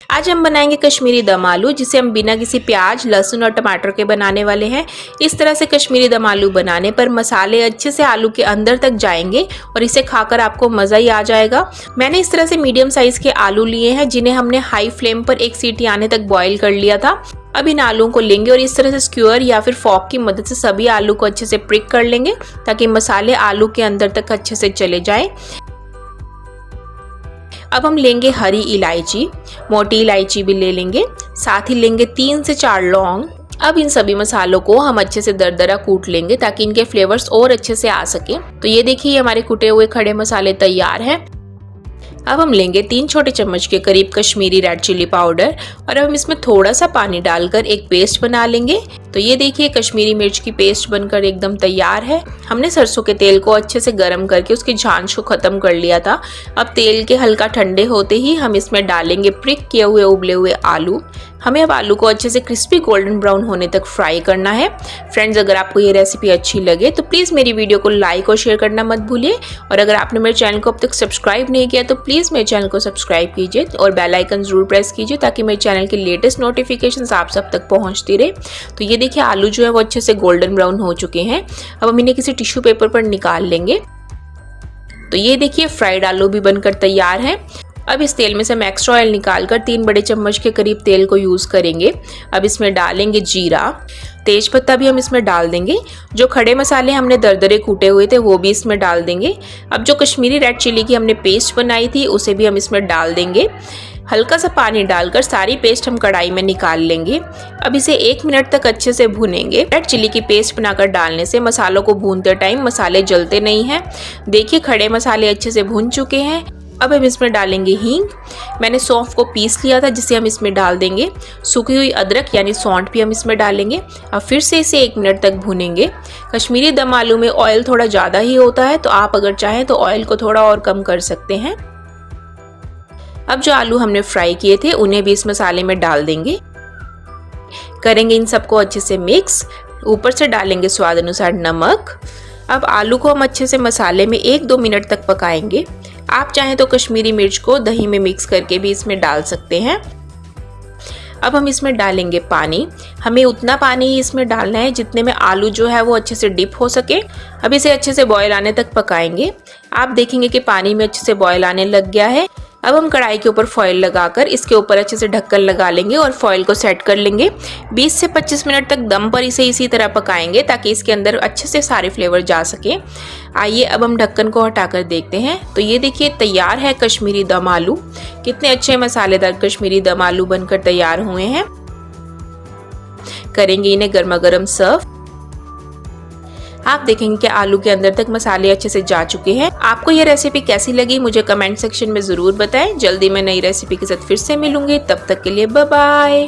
आज हम बनाएंगे कश्मीरी दम आलू, जिसे हम बिना किसी प्याज, लहसुन और टमाटर के बनाने वाले हैं। इस तरह से कश्मीरी दम आलू बनाने पर मसाले अच्छे से आलू के अंदर तक जाएंगे और इसे खाकर आपको मज़ा ही आ जाएगा। मैंने इस तरह से मीडियम साइज़ के आलू लिए हैं, जिन्हें हमने हाई फ्लेम पर 1 सीटी आने तक बॉईल कर लिया था। अब इन आलूओं को लेंगे और इस तरह से स्क्यूअर या फिर फॉक की मदद से सभी आलू को अच्छे से प्रिक कर लेंगे, ताकि मसाले आलू के अंदर तक अच्छे से चले जाएं। अब हम लेंगे हरी इलायची, मोटी इलायची भी ले लेंगे, साथ ही लेंगे 3 से 4 लौंग। अब इन सभी मसालों को हम अच्छे से दरदरा कूट लेंगे, ताकि इनके फ्लेवर्स और अच्छे से आ सके। तो ये देखिए, हमारे कुटे हुए खड़े मसाले तैयार हैं। अब हम लेंगे 3 छोटे चम्मच के करीब कश्मीरी रेड चिली पाउडर और अब हम इसमें थोड़ा सा पानी डालकर एक पेस्ट बना लेंगे। तो ये देखिए, कश्मीरी मिर्च की पेस्ट बनकर एकदम तैयार है। हमने सरसों के तेल को अच्छे से गर्म करके उसकी झांझ को खत्म कर लिया था। अब तेल के हल्का ठंडे होते ही हम इसमें डालेंगे प्रिक किए हुए उबले हुए आलू। हमें अब आलू को अच्छे से क्रिस्पी गोल्डन ब्राउन होने तक फ्राई करना है। फ्रेंड्स, अगर आपको ये रेसिपी अच्छी लगे तो प्लीज़ मेरी वीडियो को लाइक और शेयर करना मत भूलिए। और अगर आपने मेरे चैनल को अब तक सब्सक्राइब नहीं किया तो प्लीज़ मेरे चैनल को सब्सक्राइब कीजिए और बेल आइकन ज़रूर प्रेस कीजिए, ताकि मेरे चैनल की लेटेस्ट नोटिफिकेशंस आप सब तक पहुंचती रहे। तो ये देखिए, आलू जो है वो अच्छे से गोल्डन ब्राउन हो चुके हैं। अब हम इन्हें किसी टिश्यू पेपर पर निकाल लेंगे। तो ये देखिए, फ्राइड आलू भी बनकर तैयार हैं। अब इस तेल में से हम एक्स्ट्रा ऑयल निकालकर 3 बड़े चम्मच के करीब तेल को यूज़ करेंगे। अब इसमें डालेंगे जीरा, तेज पत्ता भी हम इसमें डाल देंगे। जो खड़े मसाले हमने दरदरे कूटे हुए थे वो भी इसमें डाल देंगे। अब जो कश्मीरी रेड चिली की हमने पेस्ट बनाई थी उसे भी हम इसमें डाल देंगे। हल्का सा पानी डालकर सारी पेस्ट हम कढ़ाई में निकाल लेंगे। अब इसे 1 मिनट तक अच्छे से भूनेंगे। रेड चिली की पेस्ट बनाकर डालने से मसालों को भूनते टाइम मसाले जलते नहीं हैं। देखिए, खड़े मसाले अच्छे से भून चुके हैं। अब हम इसमें डालेंगे हींग। मैंने सौंफ को पीस लिया था, जिसे हम इसमें डाल देंगे। सूखी हुई अदरक यानी सौंठ भी हम इसमें डालेंगे। अब फिर से इसे 1 मिनट तक भूनेंगे। कश्मीरी दम आलू में ऑयल थोड़ा ज़्यादा ही होता है, तो आप अगर चाहें तो ऑयल को थोड़ा और कम कर सकते हैं। अब जो आलू हमने फ्राई किए थे उन्हें भी इस मसाले में डाल देंगे। करेंगे इन सबको अच्छे से मिक्स। ऊपर से डालेंगे स्वाद अनुसार नमक। अब आलू को हम अच्छे से मसाले में 1-2 मिनट तक पकाएंगे। आप चाहें तो कश्मीरी मिर्च को दही में मिक्स करके भी इसमें डाल सकते हैं। अब हम इसमें डालेंगे पानी। हमें उतना पानी ही इसमें डालना है जितने में आलू जो है वो अच्छे से डिप हो सके। अब इसे अच्छे से बॉयल आने तक पकाएंगे। आप देखेंगे कि पानी में अच्छे से बॉयल आने लग गया है। अब हम कढ़ाई के ऊपर फॉइल लगाकर इसके ऊपर अच्छे से ढक्कन लगा लेंगे और फॉइल को सेट कर लेंगे। 20 से 25 मिनट तक दम पर इसे इसी तरह पकाएंगे, ताकि इसके अंदर अच्छे से सारे फ्लेवर जा सके। आइए अब हम ढक्कन को हटाकर देखते हैं। तो ये देखिए, तैयार है कश्मीरी दम आलू। कितने अच्छे मसालेदार कश्मीरी दम आलू बनकर तैयार हुए हैं। करेंगे इन्हें गर्मा गर्म सर्व। आप देखेंगे कि आलू के अंदर तक मसाले अच्छे से जा चुके हैं। आपको ये रेसिपी कैसी लगी मुझे कमेंट सेक्शन में ज़रूर बताएं। जल्दी मैं नई रेसिपी के साथ फिर से मिलूंगी। तब तक के लिए बाय बाय।